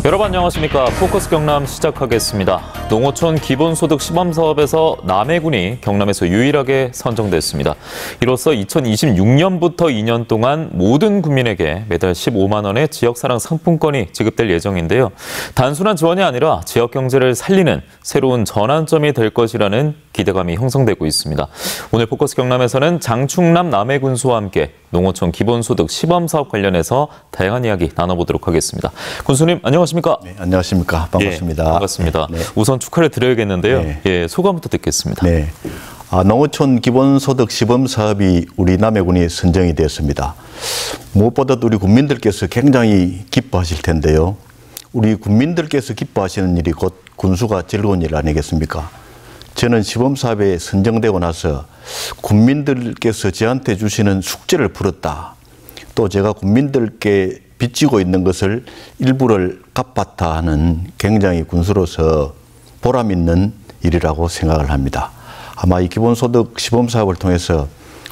여러분 안녕하십니까. 포커스 경남 시작하겠습니다. 농어촌 기본소득 시범사업에서 남해군이 경남에서 유일하게 선정됐습니다. 이로써 2026년부터 2년 동안 모든 국민에게 매달 15만 원의 지역사랑 상품권이 지급될 예정인데요. 단순한 지원이 아니라 지역 경제를 살리는 새로운 전환점이 될 것이라는 기대감이 형성되고 있습니다. 오늘 포커스 경남에서는 장충남 남해군수와 함께 농어촌 기본소득 시범사업 관련해서 다양한 이야기 나눠보도록 하겠습니다. 군수님 안녕하십니까? 네, 안녕하십니까. 반갑습니다. 예, 반갑습니다. 네. 우선 축하를 드려야겠는데요. 네. 예, 소감부터 듣겠습니다. 네, 농어촌 기본소득 시범사업이 우리 남해군이 선정이 되었습니다. 무엇보다도 우리 국민들께서 굉장히 기뻐하실 텐데요. 우리 국민들께서 기뻐하시는 일이 곧 군수가 즐거운 일 아니겠습니까? 저는 시범사업에 선정되고 나서 국민들께서 저한테 주시는 숙제를 풀었다. 또 제가 국민들께 빚지고 있는 것을 일부를 갚았다 하는 굉장히 군수로서 보람 있는 일이라고 생각을 합니다. 아마 이 기본소득 시범사업을 통해서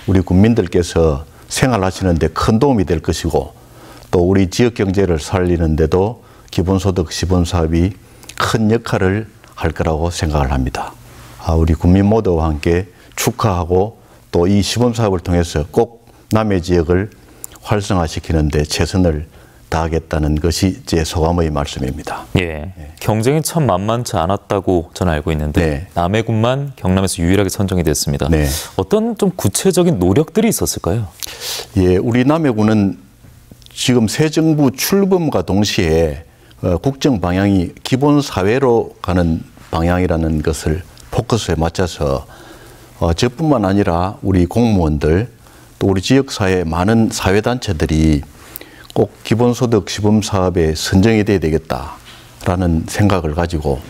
우리 국민들께서 생활하시는 데 큰 도움이 될 것이고 또 우리 지역 경제를 살리는 데도 기본소득 시범사업이 큰 역할을 할 거라고 생각을 합니다. 우리 국민 모두와 함께 축하하고 또 이 시범사업을 통해서 꼭 남해 지역을 활성화시키는 데 최선을 다하겠다는 것이 제 소감의 말씀입니다. 예, 경쟁이 참 만만치 않았다고 저는 알고 있는데 네. 남해군만 경남에서 유일하게 선정이 됐습니다. 네. 어떤 좀 구체적인 노력들이 있었을까요? 예, 우리 남해군은 지금 새 정부 출범과 동시에 국정 방향이 기본사회로 가는 방향이라는 것을 포커스에 맞춰서 저뿐만 아니라 우리 공무원들 또 우리 지역사회 많은 사회단체들이 꼭 기본소득 시범사업에 선정이 돼야 되겠다라는 생각을 가지고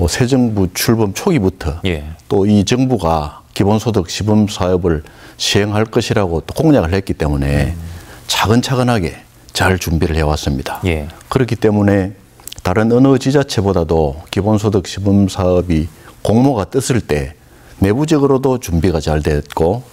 새 정부 출범 초기부터 또 이 정부가 기본소득 시범사업을 시행할 것이라고 또 공약을 했기 때문에 차근차근하게 잘 준비를 해왔습니다. 그렇기 때문에 다른 어느 지자체보다도 기본소득 시범사업이 공모가 떴을 때 내부적으로도 준비가 잘 됐고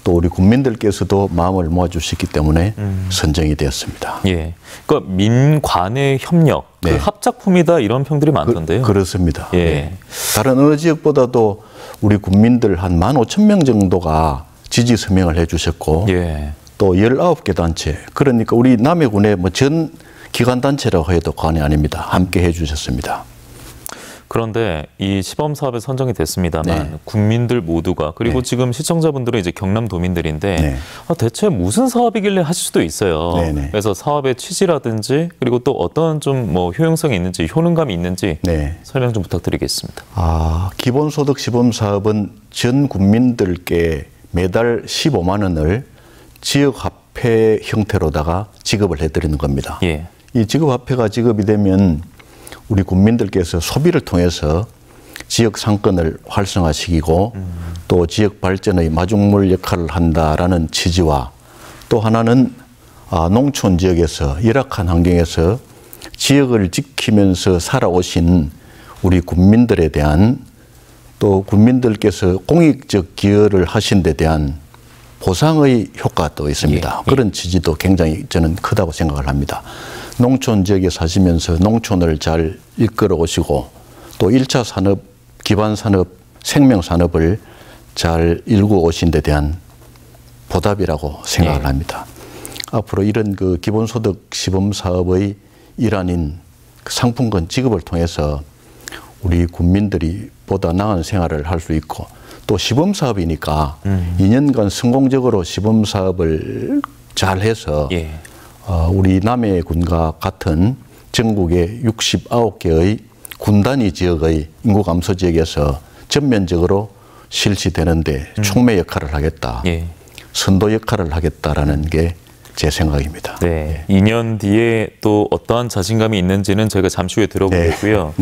또 우리 국민들께서도 마음을 모아주셨기 때문에 선정이 되었습니다. 예, 그러니까 민관의 협력, 그 합작품이다 이런 평들이 많던데요. 그렇습니다. 예. 네. 다른 어느 지역보다도 우리 국민들 한 15,000명 정도가 지지 서명을 해주셨고 또 19개 단체, 그러니까 우리 남해군의 전 기관단체라고 해도 과언이 아닙니다. 함께 해주셨습니다. 그런데 이 시범사업에 선정이 됐습니다만 국민들 모두가 그리고 지금 시청자분들은 이제 경남도민들인데 대체 무슨 사업이길래 하실 수도 있어요. 그래서 사업의 취지라든지 그리고 또 어떤 좀 효용성이 있는지 효능감이 있는지 설명 좀 부탁드리겠습니다. 기본소득 시범사업은 전 국민들께 매달 15만 원을 지역화폐 형태로다가 지급을 해드리는 겁니다. 이 지급화폐가 지급이 되면 우리 국민들께서 소비를 통해서 지역 상권을 활성화시키고 또 지역 발전의 마중물 역할을 한다라는 취지와 또 하나는 농촌 지역에서 열악한 환경에서 지역을 지키면서 살아오신 우리 국민들에 대한 또 국민들께서 공익적 기여를 하신 데 대한 보상의 효과도 있습니다. 그런 취지도 굉장히 저는 크다고 생각을 합니다. 농촌 지역에 사시면서 농촌을 잘 이끌어 오시고 또 1차 산업, 기반 산업, 생명 산업을 잘 일구 오신 데 대한 보답이라고 생각을 합니다. 앞으로 이런 그 기본소득 시범사업의 일환인 상품권 지급을 통해서 우리 국민들이 보다 나은 생활을 할 수 있고 또 시범사업이니까 2년간 성공적으로 시범사업을 잘 해서 우리 남해군과 같은 전국의 69개의 군 단위 지역의 인구 감소 지역에서 전면적으로 실시되는데 촉매 역할을 하겠다, 선도 역할을 하겠다라는 게 제 생각입니다. 2년 뒤에 또 어떠한 자신감이 있는지는 저희가 잠시 후에 들어보겠고요.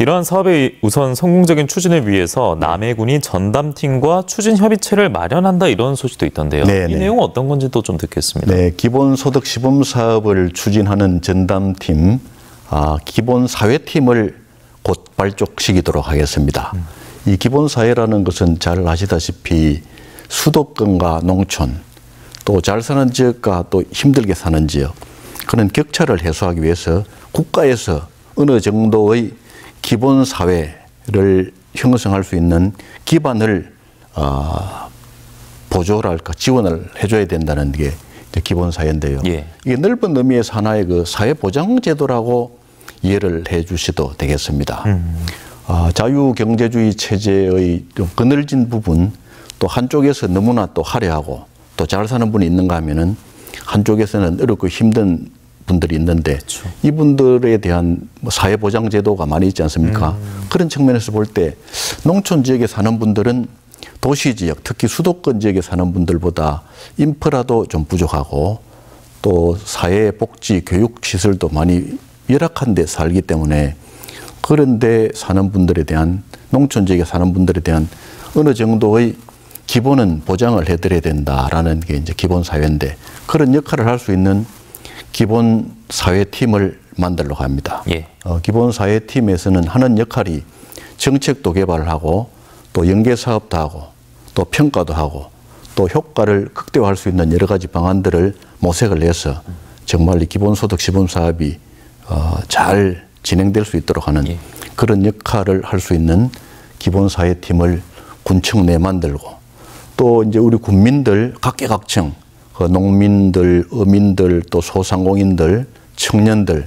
이러한 사업의 우선 성공적인 추진을 위해서 남해군이 전담팀과 추진협의체를 마련한다 이런 소식도 있던데요. 이 내용은 어떤 건지도 좀 듣겠습니다. 기본소득 시범사업을 추진하는 전담팀, 기본사회팀을 곧 발족시키도록 하겠습니다. 이 기본사회라는 것은 잘 아시다시피 수도권과 농촌, 또 잘 사는 지역과 또 힘들게 사는 지역, 그런 격차를 해소하기 위해서 국가에서 어느 정도의 기본 사회를 형성할 수 있는 기반을 보조랄까 지원을 해줘야 된다는 게 이제 기본 사회인데요. 예. 이게 넓은 의미에서 하나의 그 사회 보장 제도라고 이해를 해주셔도 되겠습니다. 자유경제주의 체제의 좀 그늘진 부분, 또 한쪽에서 너무나 또 화려하고 또 잘 사는 분이 있는가 하면은 한쪽에서는 어렵고 힘든 분들이 있는데 그렇죠. 이분들에 대한 뭐 사회보장제도가 많이 있지 않습니까? 그런 측면에서 볼 때 농촌 지역에 사는 분들은 도시 지역, 특히 수도권 지역에 사는 분들보다 인프라도 좀 부족하고 또 사회 복지, 교육 시설도 많이 열악한 데 살기 때문에 그런 데 사는 분들에 대한, 농촌 지역에 사는 분들에 대한 어느 정도의 기본은 보장을 해드려야 된다라는 게 이제 기본 사회인데, 그런 역할을 할 수 있는 기본 사회팀을 만들려고 합니다. 예. 기본 사회팀에서는 하는 역할이 정책도 개발을 하고 또 연계 사업도 하고 또 평가도 하고 또 효과를 극대화할 수 있는 여러 가지 방안들을 모색을 해서 정말 이 기본소득 시범 사업이 잘 진행될 수 있도록 하는 예. 그런 역할을 할 수 있는 기본 사회팀을 군청 내 만들고, 또 이제 우리 군민들 각계각층, 농민들, 어민들, 또 소상공인들, 청년들,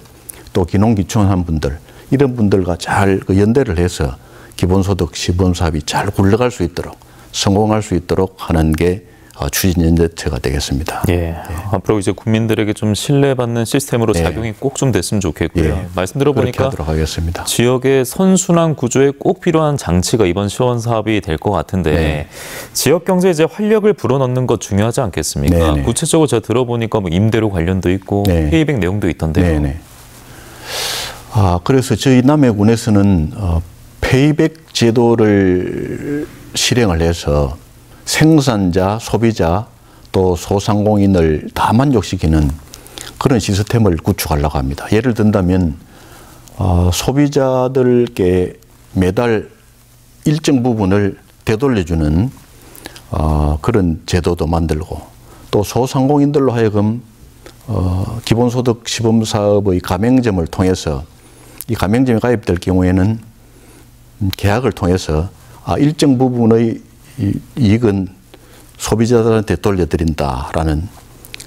또 기농기촌한 분들, 이런 분들과 잘 연대를 해서 기본소득 시범사업이 잘 굴러갈 수 있도록, 성공할 수 있도록 하는 게 추진연대체가 되겠습니다. 예. 예. 앞으로 이제 국민들에게 좀 신뢰받는 시스템으로 네. 작용이 꼭 좀 됐으면 좋겠고요. 예. 말씀 들어보니까 그렇게 하도록 하겠습니다. 지역의 선순환 구조에 꼭 필요한 장치가 이번 시원 사업이 될 것 같은데 네. 지역 경제에 이제 활력을 불어넣는 것 중요하지 않겠습니까? 네네. 구체적으로 제가 들어보니까 뭐 임대료 관련도 있고 네. 페이백 내용도 있던데요. 네네. 그래서 저희 남해군에서는 페이백 제도를 실행을 해서 생산자, 소비자, 또 소상공인을 다 만족시키는 그런 시스템을 구축하려고 합니다. 예를 든다면 소비자들께 매달 일정 부분을 되돌려주는 그런 제도도 만들고, 또 소상공인들로 하여금 기본소득 시범사업의 가맹점을 통해서 이 가맹점에 가입될 경우에는 계약을 통해서 일정 부분의 이익은 소비자들한테 돌려드린다라는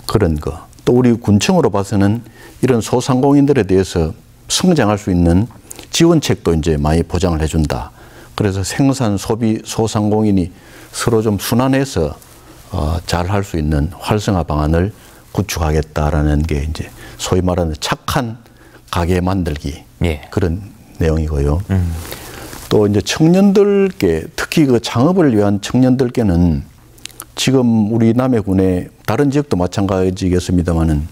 그런 거. 또 우리 군청으로 봐서는 이런 소상공인들에 대해서 성장할 수 있는 지원책도 이제 많이 보장을 해준다. 그래서 생산, 소비, 소상공인이 서로 좀 순환해서 잘 할 수 있는 활성화 방안을 구축하겠다라는 게 이제 소위 말하는 착한 가게 만들기. 예. 그런 내용이고요. 또 이제 청년들께, 특히 그 창업을 위한 청년들께는 지금 우리 남해군에 다른 지역도 마찬가지겠습니다만은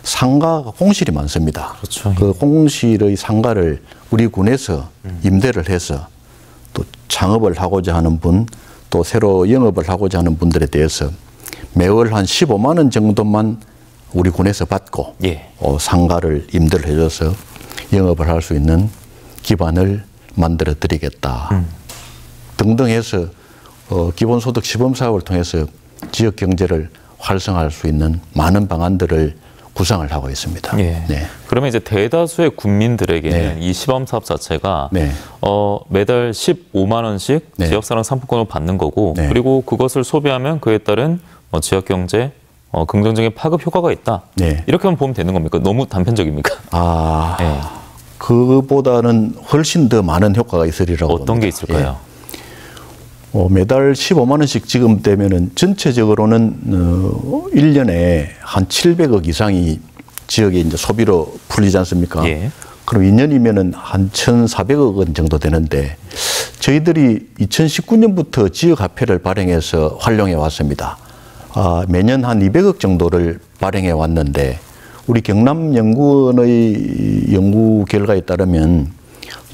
상가 공실이 많습니다. 그렇죠. 그 공실의 상가를 우리 군에서 임대를 해서 또 창업을 하고자 하는 분, 또 새로 영업을 하고자 하는 분들에 대해서 매월 한 15만 원 정도만 우리 군에서 받고 예. 상가를 임대를 해줘서 영업을 할 수 있는 기반을 만들어 드리겠다. 등등 해서 기본소득 시범사업을 통해서 지역 경제를 활성화할 수 있는 많은 방안들을 구상을 하고 있습니다. 예. 네. 그러면 이제 대다수의 국민들에게는 네. 이 시범 사업 자체가 네. 매달 15만 원씩 네. 지역사랑 상품권을 받는 거고, 네. 그리고 그것을 소비하면 그에 따른 지역 경제 긍정적인 파급 효과가 있다. 네. 이렇게만 보면 되는 겁니까? 너무 단편적입니까? 네. 그보다는 훨씬 더 많은 효과가 있으리라고 어떤 봅니다. 게 있을까요? 매달 15만 원씩 지급되면은 전체적으로는 1년에 한 700억 이상이 지역에 이제 소비로 풀리지 않습니까? 예. 그럼 2년이면은 한 1,400억 원 정도 되는데, 저희들이 2019년부터 지역화폐를 발행해서 활용해 왔습니다. 매년 한 200억 정도를 발행해 왔는데, 우리 경남연구원의 연구 결과에 따르면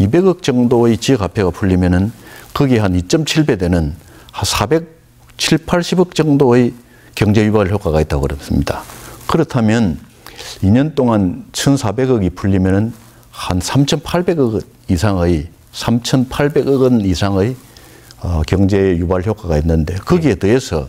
200억 정도의 지역화폐가 풀리면은 거기에 한 2.7배 되는 한 480억 정도의 경제유발 효과가 있다고 그렇습니다. 그렇다면 2년 동안 1,400억이 풀리면은 한 3,800억 이상의 3,800억 원 이상의 경제유발 효과가 있는데, 거기에 더해서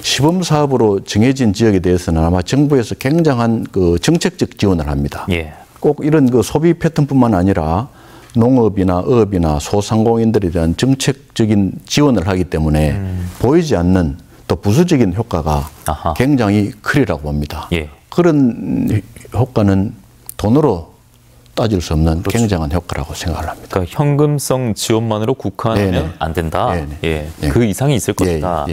시범사업으로 정해진 지역에 대해서는 아마 정부에서 굉장한 그 정책적 지원을 합니다. 예. 꼭 이런 그 소비 패턴뿐만 아니라 농업이나 어업이나 소상공인들에 대한 정책적인 지원을 하기 때문에 보이지 않는 또 부수적인 효과가 아하. 굉장히 크리라고 봅니다. 예. 그런 효과는 돈으로 따질 수 없는 그렇죠. 굉장한 효과라고 생각을 합니다. 그러니까 현금성 지원만으로 국한하면 안 된다. 예. 그 이상이 있을 것이다.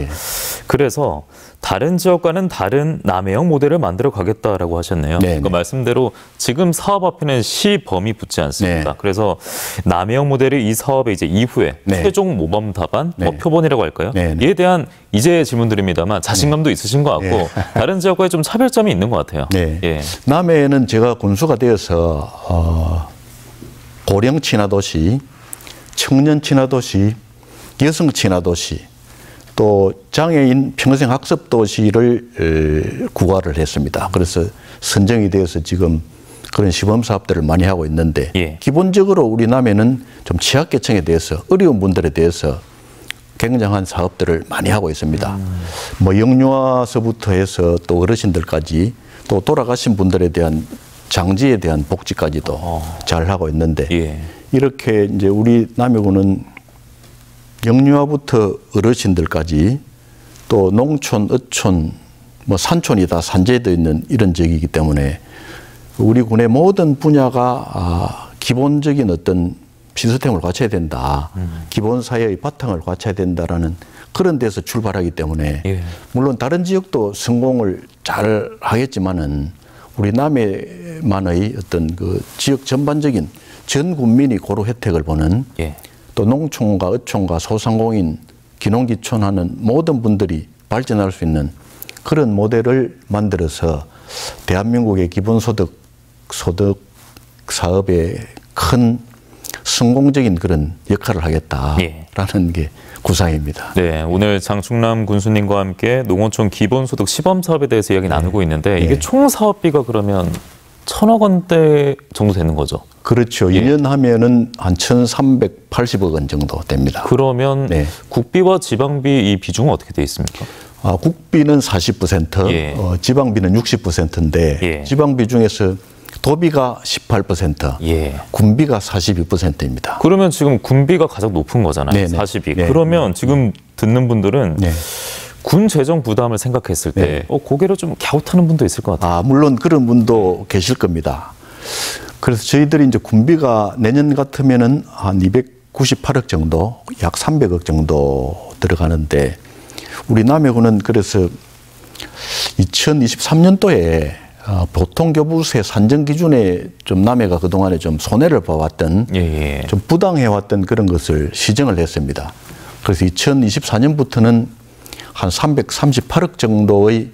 그래서 다른 지역과는 다른 남해형 모델을 만들어 가겠다라고 하셨네요. 그러니까 말씀대로 지금 사업 앞에는 시범이 붙지 않습니까? 그래서 남해형 모델이 이 사업의 이제 이후에 최종 모범 답안, 뭐 표본이라고 할까요? 이에 대한 이제 질문드립니다만 자신감도 있으신 것 같고 다른 지역과의 좀 차별점이 있는 것 같아요. 남해에는 제가 군수가 되어서 고령 친화도시, 청년 친화도시, 여성 친화도시 또 장애인 평생 학습 도시를 구가를 했습니다. 그래서 선정이 되어서 지금 그런 시범 사업들을 많이 하고 있는데 기본적으로 우리 남해는 좀 취약계층에 대해서 어려운 분들에 대해서 굉장한 사업들을 많이 하고 있습니다. 뭐 영유아서부터 해서 또 어르신들까지 또 돌아가신 분들에 대한 장지에 대한 복지까지도 잘 하고 있는데 이렇게 이제 우리 남해군은 영유아부터 어르신들까지 또 농촌, 어촌, 뭐 산촌이 다 산재되어 있는 이런 지역이기 때문에 우리 군의 모든 분야가 기본적인 어떤 시스템을 갖춰야 된다. 기본 사회의 바탕을 갖춰야 된다라는 그런 데서 출발하기 때문에 물론 다른 지역도 성공을 잘 하겠지만은 우리 남해만의 어떤 그 지역 전반적인 전 국민이 고루 혜택을 보는 또 농촌과 어촌과 소상공인, 기농기촌하는 모든 분들이 발전할 수 있는 그런 모델을 만들어서 대한민국의 기본소득 사업에 큰 성공적인 그런 역할을 하겠다라는 게 구상입니다. 네, 오늘 장충남 군수님과 함께 농어촌 기본소득 시범 사업에 대해서 이야기 나누고 있는데 이게 총 사업비가 그러면 1,000억 원대 정도 되는 거죠? 그렇죠. 2년 하면은 한 1,380억 원 정도 됩니다. 그러면 국비와 지방비 이 비중은 어떻게 돼 있습니까? 국비는 40%, 지방비는 60%인데 지방비 중에서 도비가 18%, 군비가 42%입니다. 그러면 지금 군비가 가장 높은 거잖아요. 42. 그러면 지금 듣는 분들은 군 재정 부담을 생각했을 때 고개를 좀 갸웃하는 분도 있을 것 같아요. 물론 그런 분도 계실 겁니다. 그래서 저희들이 이제 군비가 내년 같으면은 한 298억 정도, 약 300억 정도 들어가는데 우리 남해군은 그래서 2023년도에 보통교부세 산정 기준에 좀 남해가 그동안에 좀 손해를 봐왔던 좀 부당해왔던 그런 것을 시정을 했습니다. 그래서 2024년부터는 한 338억 정도의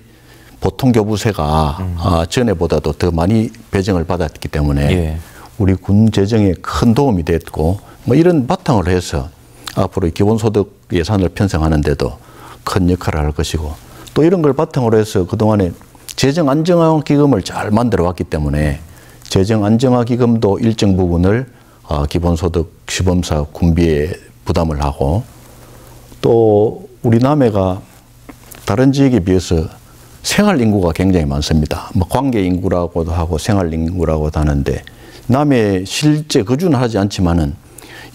보통교부세가 전에보다도 더 많이 배정을 받았기 때문에 우리 군 재정에 큰 도움이 됐고 뭐 이런 바탕을 해서 앞으로 기본소득 예산을 편성하는 데도 큰 역할을 할 것이고 또 이런 걸 바탕으로 해서 그동안에 재정안정화기금을 잘 만들어 왔기 때문에 재정안정화기금도 일정 부분을 기본소득 시범사업 군비에 부담을 하고 또 우리 남해가 다른 지역에 비해서 생활인구가 굉장히 많습니다. 뭐 관계인구라고도 하고 생활인구라고도 하는데 남해 실제 거주는 하지 않지만은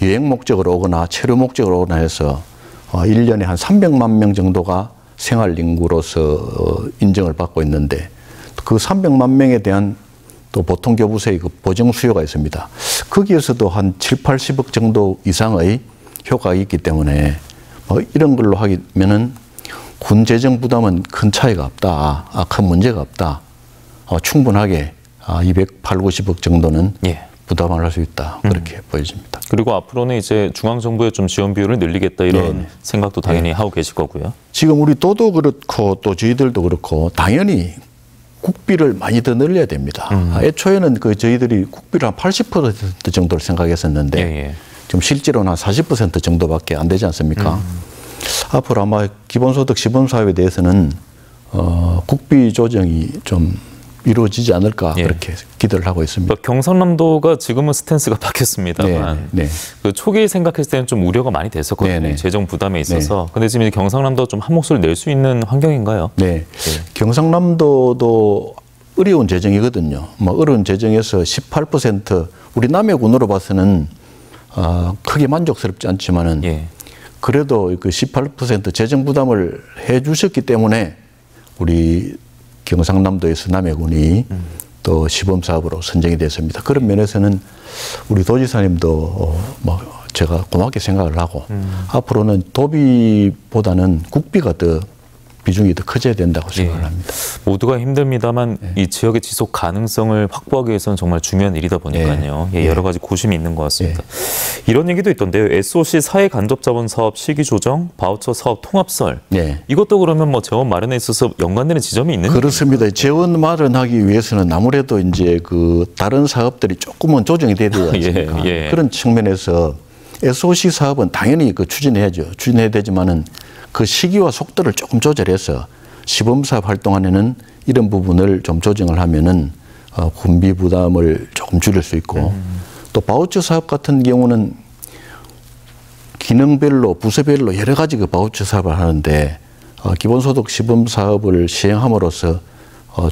여행 목적으로 오거나 체류 목적으로 오거나 해서 1년에 한 300만 명 정도가 생활인구로서 인정을 받고 있는데 그 300만 명에 대한 또 보통교부세의 그 보정 수요가 있습니다. 거기에서도 한 7, 80억 정도 이상의 효과가 있기 때문에 이런 걸로 하면은 군 재정 부담은 큰 차이가 없다, 큰 문제가 없다. 충분하게 280억 정도는 부담을 할 수 있다. 그렇게 보여집니다. 그리고 앞으로는 이제 중앙정부의 좀 지원 비율을 늘리겠다 이런 생각도 당연히 하고 계실 거고요. 지금 우리 도도 그렇고 또 저희들도 그렇고 당연히 국비를 많이 더 늘려야 됩니다. 애초에는 그 저희들이 국비를 한 80% 정도를 생각했었는데 지금 실제로는 한 40% 정도밖에 안 되지 않습니까? 앞으로 아마 기본소득 시범사업에 대해서는 국비 조정이 좀 이루어지지 않을까 그렇게 기대를 하고 있습니다. 경상남도가 지금은 스탠스가 바뀌었습니다만 그 초기에 생각했을 때는 좀 우려가 많이 됐었거든요. 재정 부담에 있어서. 근데 지금 경상남도 좀 한 목소리 낼 수 있는 환경인가요? 경상남도도 어려운 재정이거든요. 뭐 어려운 재정에서 18% 우리 남해군으로 봐서는 크게 만족스럽지 않지만은 예. 그래도 그 18% 재정 부담을 해주셨기 때문에 우리 경상남도에서 남해군이 또 시범 사업으로 선정이 됐습니다. 그런 면에서는 우리 도지사님도 뭐 제가 고맙게 생각을 하고 앞으로는 도비보다는 국비가 더 비중이 더 커져야 된다고 생각을 합니다. 모두가 힘듭니다만 이 지역의 지속 가능성을 확보하기 위해서는 정말 중요한 일이다 보니까요. 여러 가지 고심이 있는 것 같습니다. 이런 얘기도 있던데요. SOC 사회간접자본 사업 시기 조정, 바우처 사업 통합설. 이것도 그러면 뭐 재원 마련에 있어서 연관되는 지점이 있는 그렇습니다. 재원 마련하기 위해서는 아무래도 이제 그 다른 사업들이 조금은 조정이 돼야 되지 않습니까? 그런 측면에서 SOC 사업은 당연히 그 추진해야죠. 추진해야 되지만은 그 시기와 속도를 조금 조절해서 시범사업 활동안에는 이런 부분을 좀 조정을 하면은 군비 부담을 조금 줄일 수 있고 또 바우처 사업 같은 경우는 기능별로 부서별로 여러 가지 그 바우처 사업을 하는데 기본소득 시범사업을 시행함으로써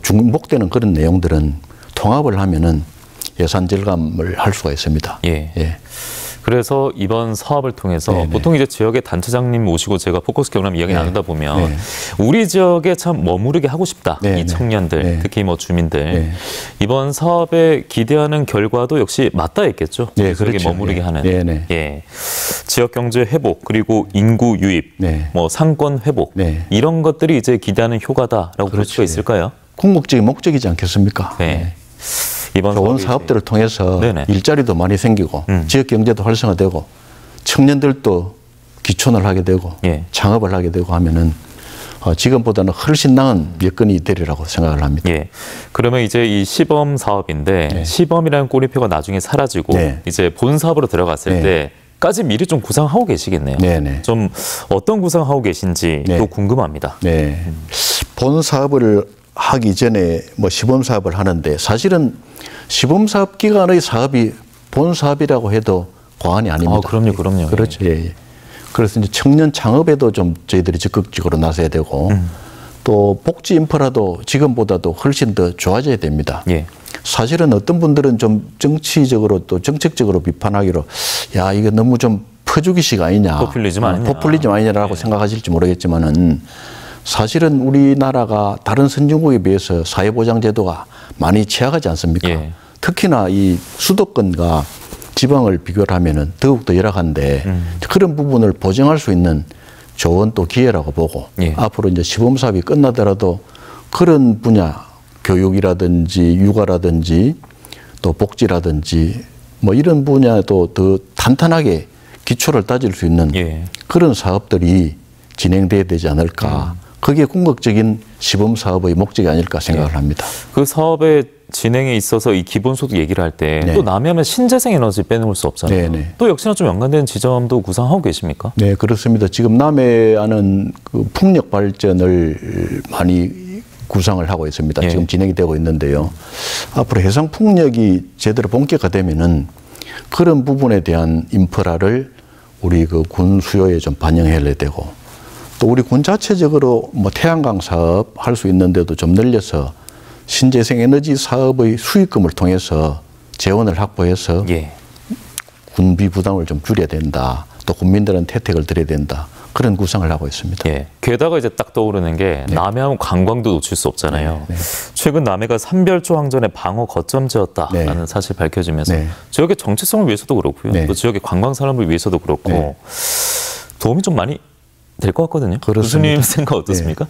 중복되는 그런 내용들은 통합을 하면은 예산 절감을 할 수가 있습니다. 그래서 이번 사업을 통해서 보통 이제 지역의 단체장님 모시고 제가 포커스 경남 이야기 나누다 보면 우리 지역에 참 머무르게 하고 싶다. 이 청년들, 특히 뭐 주민들. 이번 사업에 기대하는 결과도 역시 맞닿아 있겠죠. 지역에 그렇죠. 머무르게 하는. 지역 경제 회복, 그리고 인구 유입, 뭐 상권 회복 이런 것들이 이제 기대하는 효과다라고 볼 수가 있을까요? 궁극적인 목적이지 않겠습니까? 이번 좋은 사업들을 통해서 일자리도 많이 생기고 지역 경제도 활성화되고 청년들도 기촌을 하게 되고 창업을 하게 되고 하면은 지금보다는 훨씬 나은 여건이 되리라고 생각을 합니다. 그러면 이제 이 시범 사업인데 시범이라는 꼬리표가 나중에 사라지고 이제 본 사업으로 들어갔을 때까지 미리 좀 구상하고 계시겠네요. 좀 어떤 구상하고 계신지 또 궁금합니다. 본 사업을 하기 전에 뭐 시범 사업을 하는데 사실은 시범 사업 기간의 사업이 본 사업이라고 해도 과언이 아닙니다. 그럼요. 그렇죠. 그래서 이제 청년 창업에도 좀 저희들이 적극적으로 나서야 되고 또 복지 인프라도 지금보다도 훨씬 더 좋아져야 됩니다. 사실은 어떤 분들은 좀 정치적으로 또 정책적으로 비판하기로 야 이거 너무 좀 퍼주기식 아니냐, 포퓰리즘 아니냐라고 생각하실지 모르겠지만은. 사실은 우리나라가 다른 선진국에 비해서 사회보장제도가 많이 취약하지 않습니까? 특히나 이 수도권과 지방을 비교를 하면은 더욱더 열악한데 그런 부분을 보정할 수 있는 좋은 또 기회라고 보고 앞으로 이제 시범사업이 끝나더라도 그런 분야 교육이라든지 육아라든지 또 복지라든지 뭐 이런 분야도 더 탄탄하게 기초를 다질 수 있는 그런 사업들이 진행돼야 되지 않을까. 그게 궁극적인 시범 사업의 목적이 아닐까 생각을 합니다. 그 사업의 진행에 있어서 이 기본소득 얘기를 할 때 또 남해하면 신재생 에너지 빼놓을 수 없잖아요. 또 역시나 좀 연관되는 지점도 구상하고 계십니까? 네, 그렇습니다. 지금 남해안은 그 풍력 발전을 많이 구상을 하고 있습니다. 지금 진행이 되고 있는데요. 앞으로 해상 풍력이 제대로 본격화되면은 그런 부분에 대한 인프라를 우리 그 군 수요에 좀 반영해야 되고 또 우리 군 자체적으로 뭐 태양광 사업 할 수 있는데도 좀 늘려서 신재생 에너지 사업의 수익금을 통해서 재원을 확보해서 군비 부담을 좀 줄여야 된다. 또 국민들한테 혜택을 드려야 된다. 그런 구상을 하고 있습니다. 게다가 이제 딱 떠오르는 게 남해하면 관광도 놓칠 수 없잖아요. 최근 남해가 삼별초 항전의 방어 거점지였다라는 사실 밝혀지면서 지역의 정체성을 위해서도 그렇고요. 또 지역의 관광 산업을 위해서도 그렇고 도움이 좀 많이 될 것 같거든요. 교수님 생각 어떻습니까?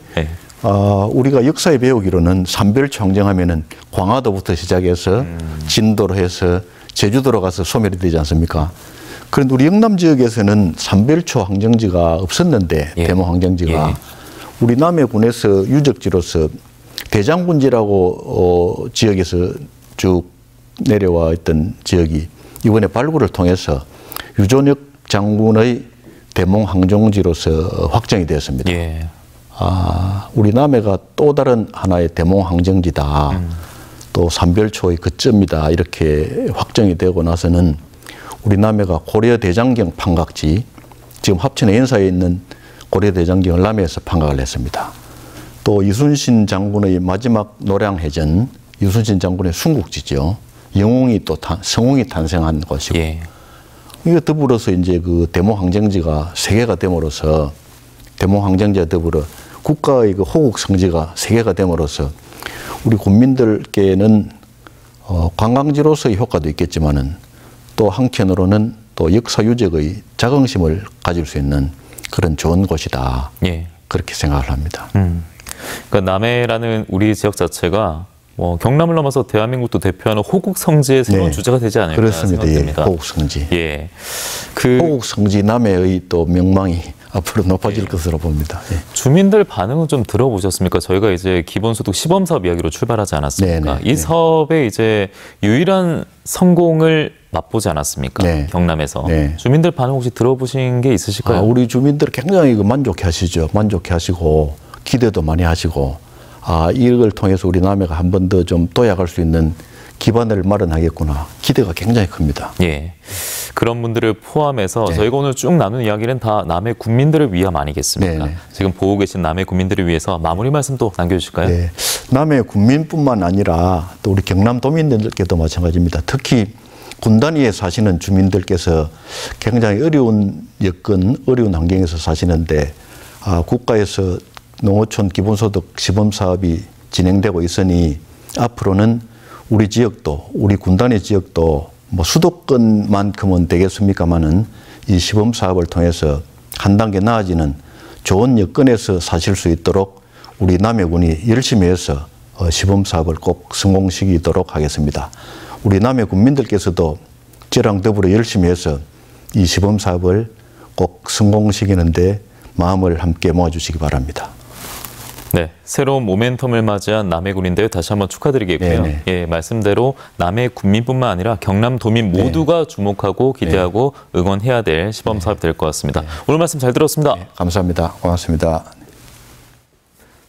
우리가 역사에 배우기로는 삼별초 항쟁하면은 광화도부터 시작해서 진도로 해서 제주도로 가서 소멸이 되지 않습니까? 그런데 우리 영남 지역에서는 삼별초 항쟁지가 없었는데 대모 항쟁지가 우리 남해군에서 유적지로서 대장군지라고 지역에서 쭉 내려와 있던 지역이 이번에 발굴을 통해서 유존혁 장군의 대몽 항쟁지로서 확정이 되었습니다. 우리 남해가 또 다른 하나의 대몽 항쟁지다. 또 삼별초의 거점이다. 이렇게 확정이 되고 나서는 우리 남해가 고려대장경 판각지, 지금 합천의 연사에 있는 고려대장경을 남해에서 판각을 했습니다. 또 이순신 장군의 마지막 노량해전, 유순신 장군의 순국지죠. 영웅이 또 성웅이 탄생한 곳이고. 예. 이거 더불어서 이제 그 대모항쟁지가 세계가 됨으로써 대모항쟁지와 더불어 국가의 그 호국 성지가 세계가 됨으로써 우리 국민들께는 관광지로서의 효과도 있겠지만은 또 한편으로는 또 역사 유적의 자긍심을 가질 수 있는 그런 좋은 곳이다. 예. 그렇게 생각을 합니다. 그러니까 남해라는 우리 지역 자체가 경남을 넘어서 대한민국도 대표하는 호국 성지의 새로운 네. 주제가 되지 않을까 그렇습니다. 생각됩니다. 예. 호국 성지. 예. 호국 성지 남해의 또 명망이 앞으로 높아질 것으로 봅니다. 예. 주민들 반응은 좀 들어보셨습니까? 저희가 이제 기본소득 시범 사업 이야기로 출발하지 않았습니까? 네네. 이 사업의 이제 유일한 성공을 맛보지 않았습니까? 네. 경남에서. 네. 주민들 반응 혹시 들어보신 게 있으실까요? 우리 주민들 굉장히 만족해 하시죠. 만족해 하시고 기대도 많이 하시고 이걸 통해서 우리 남해가 한 번 더 좀 도약할 수 있는 기반을 마련하겠구나. 기대가 굉장히 큽니다. 예. 그런 분들을 포함해서 네. 저희가 오늘 쭉 나눈 이야기는 다 남해 국민들을 위함 아니겠습니까? 네네. 지금 보고 계신 남해 국민들을 위해서 마무리 말씀 또 남겨주실까요? 네. 남해 국민뿐만 아니라 또 우리 경남도민들께도 마찬가지입니다. 특히 군단위에 사시는 주민들께서 굉장히 어려운 여건, 어려운 환경에서 사시는데 국가에서 농어촌 기본소득 시범사업이 진행되고 있으니 앞으로는 우리 지역도, 우리 군단위 지역도 뭐 수도권만큼은 되겠습니까마는 이 시범사업을 통해서 한 단계 나아지는 좋은 여건에서 사실 수 있도록 우리 남해군이 열심히 해서 시범사업을 꼭 성공시키도록 하겠습니다. 우리 남해 국민들께서도 저랑 더불어 열심히 해서 이 시범사업을 꼭 성공시키는데 마음을 함께 모아주시기 바랍니다. 네, 새로운 모멘텀을 맞이한 남해군인데 다시 한번 축하드리겠고요. 네네. 예, 말씀대로 남해 국민뿐만 아니라 경남 도민 모두가 주목하고 기대하고 응원해야 될 시범 사업 될 것 같습니다. 오늘 말씀 잘 들었습니다. 감사합니다. 고맙습니다.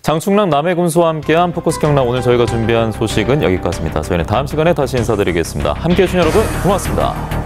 장충남 남해군수와 함께한 포커스 경남 오늘 저희가 준비한 소식은 여기까지입니다. 저희는 다음 시간에 다시 인사드리겠습니다. 함께해 주신 여러분 고맙습니다.